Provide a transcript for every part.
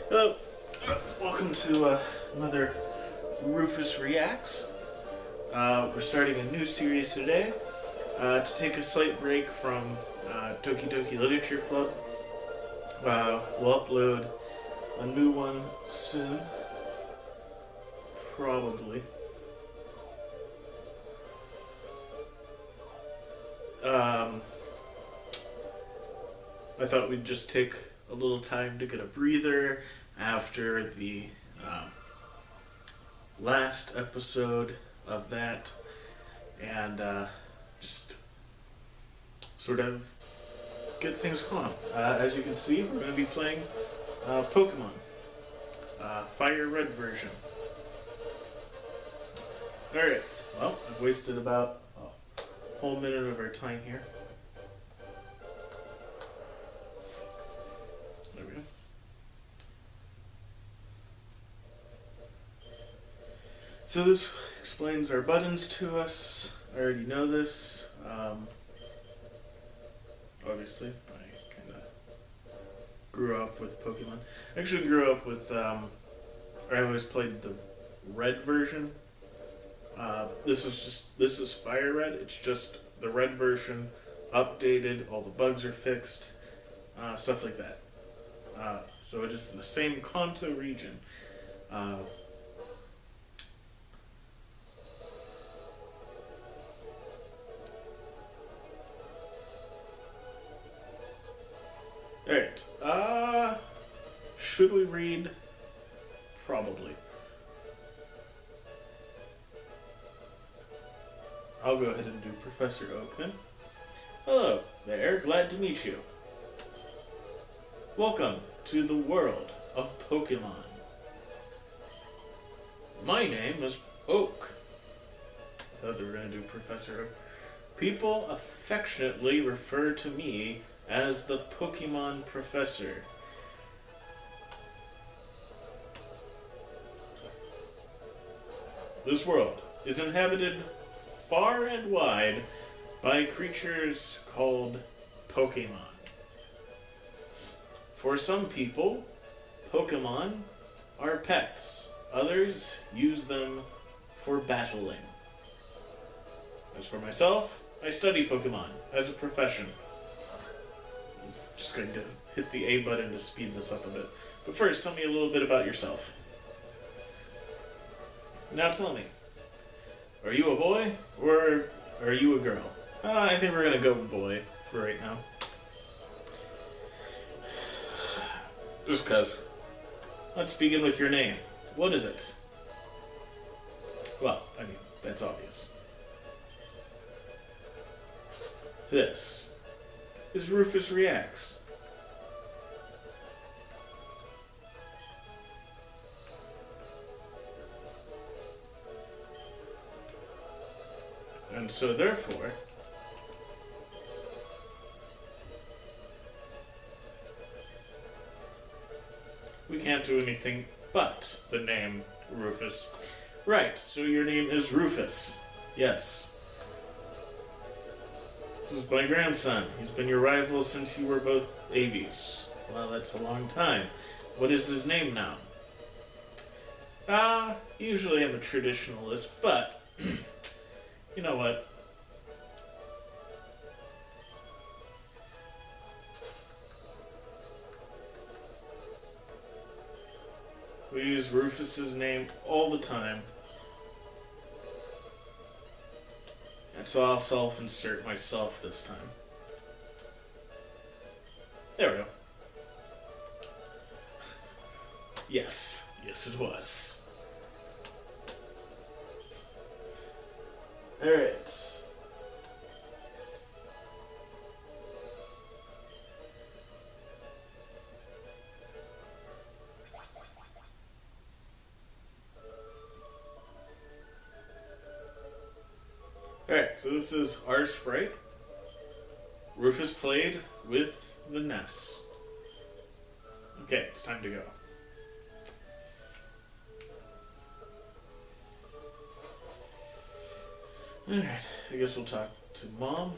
Hello, welcome to another Rufus Reacts. We're starting a new series today to take a slight break from Doki Doki Literature Club. We'll upload a new one soon, probably. I thought we'd just take a little time to get a breather after the last episode of that, and just sort of get things going. As you can see, we're going to be playing Pokemon, FireRed version. Alright, well, I've wasted about a whole minute of our time here. There we go. So this explains our buttons to us. I already know this. Obviously, I kind of grew up with Pokemon. I actually grew up with, I always played the red version. This is FireRed. It's just the red version, updated, all the bugs are fixed, stuff like that. So it is the same Kanto region. Alright, should we read? Probably. I'll go ahead and do Professor Oak then. Hello there, glad to meet you. Welcome to the world of Pokemon. My name is Oak. I thought they were going to do Professor Oak. People affectionately refer to me as the Pokemon Professor. This world is inhabited far and wide by creatures called Pokemon. For some people, Pokemon are pets. Others use them for battling. As for myself, I study Pokemon as a profession. Just going to hit the A button to speed this up a bit. But first, tell me a little bit about yourself. Now tell me, are you a boy or are you a girl? I think we're going to go boy for right now. Just cause. Let's begin with your name. What is it? Well, I mean, that's obvious. This is Rufus Reacts. And so therefore, we can't do anything but the name Rufus. Right, so your name is Rufus. Yes. This is my grandson. He's been your rival since you were both babies. Well, that's a long time. What is his name now? Usually I'm a traditionalist, but you know what? We use Rufus's name all the time. And so I'll self-insert myself this time. There we go. Yes. Yes, it was. Alright. Alright, so this is our sprite. Rufus played with the Ness. Okay, it's time to go. Alright, I guess we'll talk to Mom.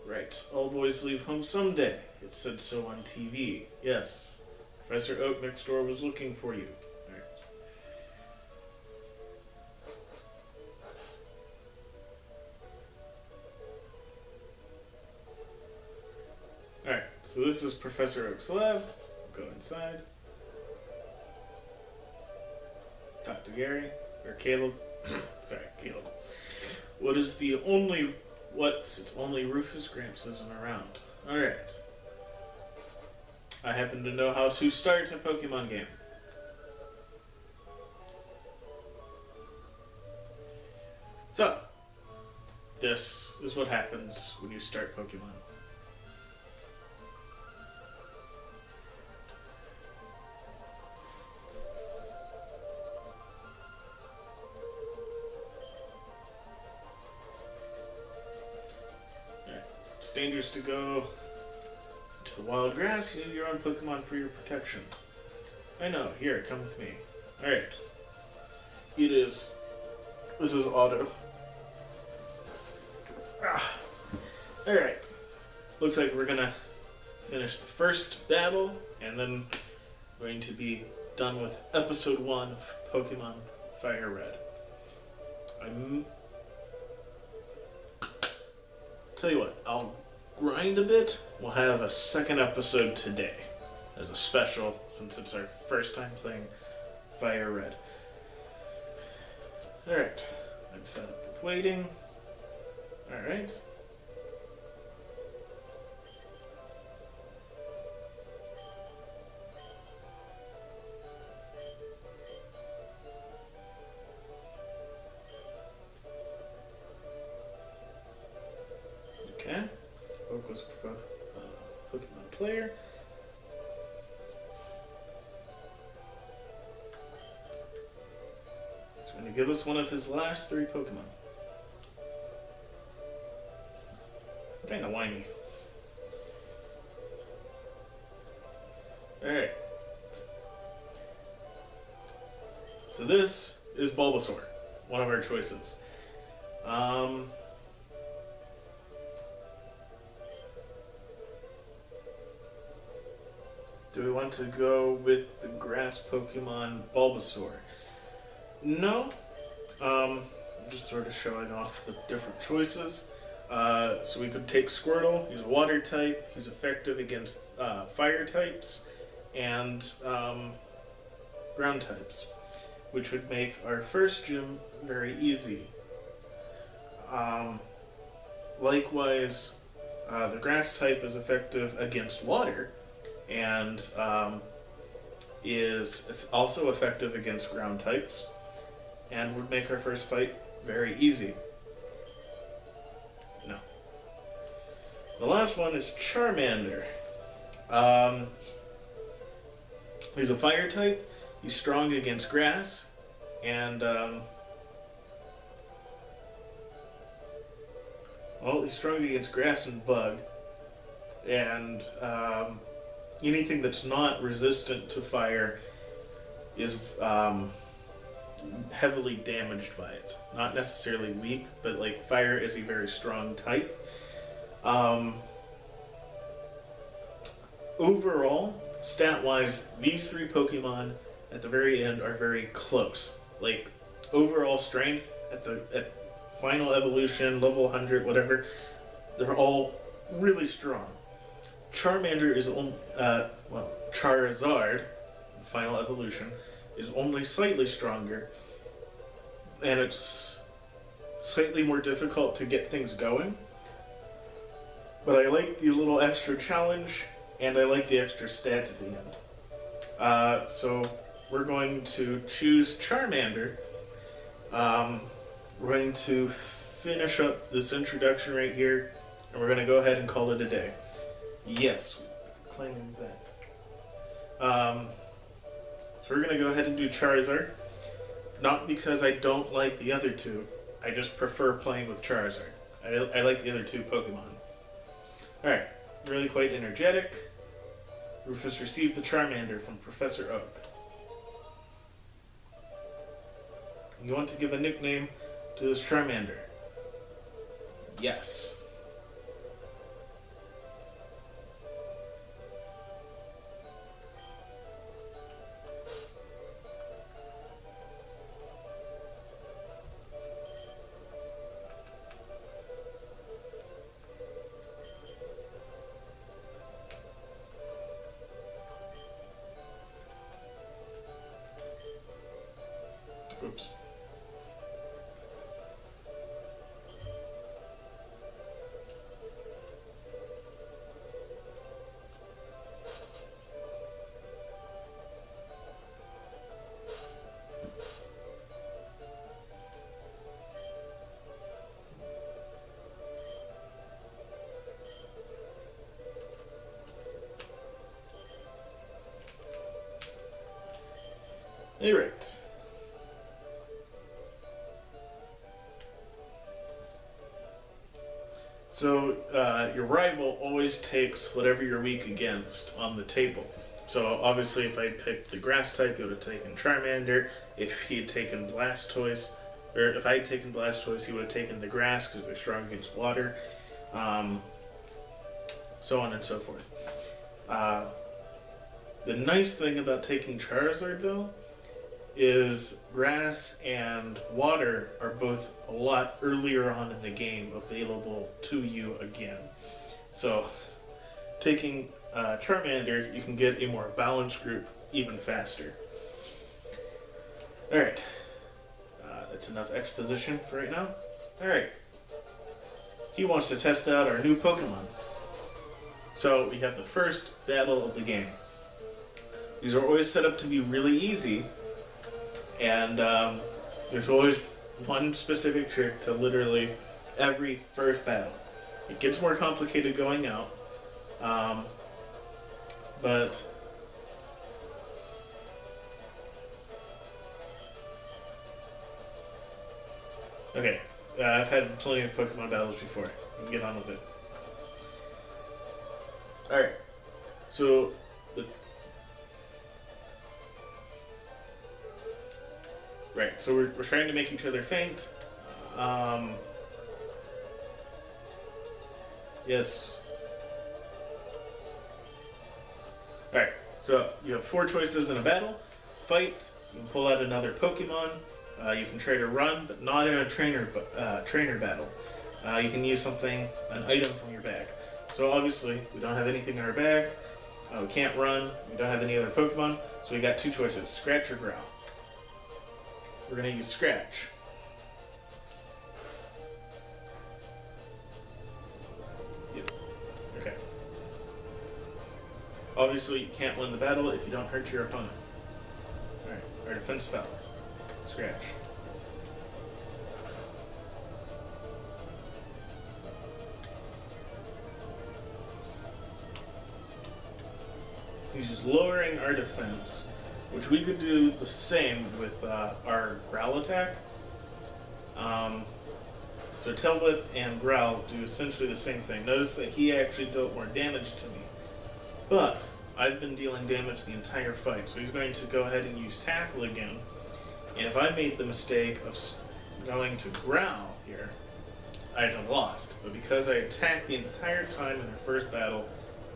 Right, all boys leave home someday. It said so on TV. Yes. Professor Oak next door was looking for you. Alright. Alright, so this is Professor Oak's lab. We'll go inside. Talk to Gary. Or Caleb. Sorry, Caleb. It's only Rufus Gramps isn't around. Alright. I happen to know how to start a Pokemon game. So, this is what happens when you start Pokemon. It's dangerous to go to the wild grass. You need your own Pokemon for your protection. I know. Here, come with me. Alright. This is auto. Alright. Looks like we're gonna finish the first battle, and then we're going to be done with episode 1 of Pokemon FireRed. Tell you what, I'll grind a bit. We'll have a second episode today as a special, since it's our first time playing FireRed. Alright, I'm fed up with waiting. Alright. Okay. Focus Pokemon player. He's going to give us one of his last 3 Pokemon. Kinda whiny. Alright. So this is Bulbasaur, one of our choices. Do we want to go with the grass Pokemon Bulbasaur? No. I'm just sort of showing off the different choices. So we could take Squirtle. He's a water type. He's effective against fire types and ground types, which would make our first gym very easy. Likewise, the grass type is effective against water, and is also effective against ground types, and would make our first fight very easy. No. The last one is Charmander. He's a fire type, he's strong against grass, and he's strong against grass and bug, and anything that's not resistant to fire is heavily damaged by it. Not necessarily weak, but like fire is a very strong type. Overall, stat-wise, these 3 Pokemon at the very end are very close. Like overall strength at final evolution, level 100, whatever, they're all really strong. Charmander is Charizard, final evolution, is only slightly stronger, and it's slightly more difficult to get things going. But I like the little extra challenge, and I like the extra stats at the end. So we're going to choose Charmander. We're going to finish up this introduction right here, and we're going to go ahead and call it a day. Yes, claiming that. So we're going to go ahead and do Charizard. Not because I don't like the other 2, I just prefer playing with Charizard. I like the other 2 Pokemon. Alright, really quite energetic. Rufus received the Charmander from Professor Oak. You want to give a nickname to this Charmander? Yes. Oops. Alright. So, your rival always takes whatever you're weak against on the table. So, obviously, if I picked the grass type, he would have taken Charmander. If he had taken Blastoise, or if I had taken Blastoise, he would have taken the grass because they're strong against water. So on and so forth. The nice thing about taking Charizard, though, is grass and water are both a lot earlier on in the game available to you again. So, taking Charmander, you can get a more balanced group even faster. Alright. That's enough exposition for right now. Alright. He wants to test out our new Pokemon. So, we have the first battle of the game. These are always set up to be really easy. And there's always one specific trick to literally every first battle. It gets more complicated going out, but okay. I've had plenty of Pokemon battles before. We can get on with it. Alright, so so we're trying to make each other faint. Yes. Alright, so you have 4 choices in a battle. Fight, you can pull out another Pokemon. You can try to run, but not in a trainer battle. You can use an item from your bag. So obviously, we don't have anything in our bag. We can't run. We don't have any other Pokemon. So we got 2 choices, Scratch or Growl. We're going to use Scratch. Yep. Okay. Obviously, you can't win the battle if you don't hurt your opponent. Alright, our defense spell. Scratch. He's just lowering our defense, which we could do the same with our Growl attack. So Tailwhip and Growl do essentially the same thing. Notice that he actually dealt more damage to me. But I've been dealing damage the entire fight, so he's going to go ahead and use Tackle again. And if I made the mistake of going to Growl here, I'd have lost. But because I attacked the entire time in our first battle,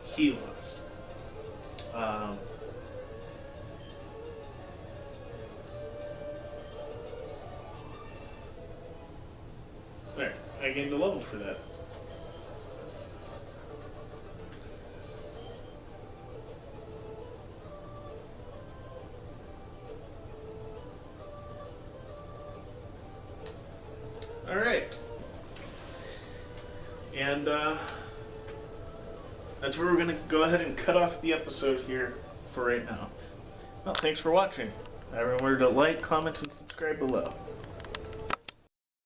he lost. There, I gained a level for that. Alright. And that's where we're going to go ahead and cut off the episode here for right now. Well, thanks for watching. Remember to like, comment, and subscribe below.